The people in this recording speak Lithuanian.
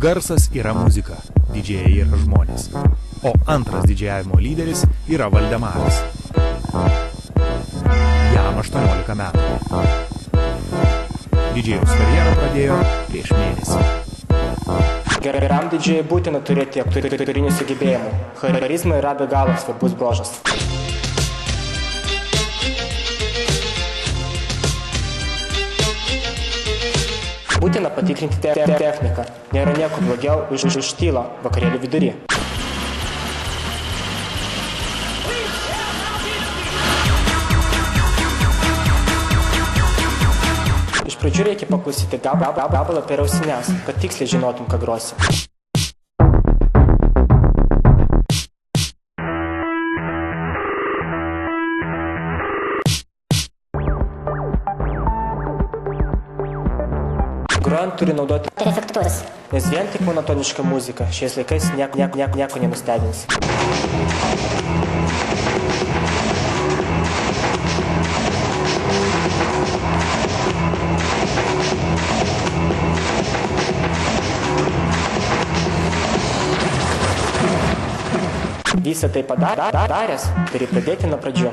Garsas yra muzika, didžėjai yra žmonės. O antras didžėjavimo lyderis yra Valdemaras. Jam 18 metų. Didžėjaus karjerą pradėjo prieš mėnesį. Geram didžėjui būtina turėti aktorinių sugebėjimų. Charizma yra be galo svarbus bruožas. Būtina patikrinti techniką. Nėra nieko blogiau už tylą vakarėlių vidury. Iš pradžių reikia paklausyti gabalą per ausines, kad tiksliai žinotum, ką grosi. Grojant turi naudoti efektus, nes vien tik monotoniška muzika šiais laikais nieko nenustebins. Visą tai padaręs, turi pradėti nuo pradžių.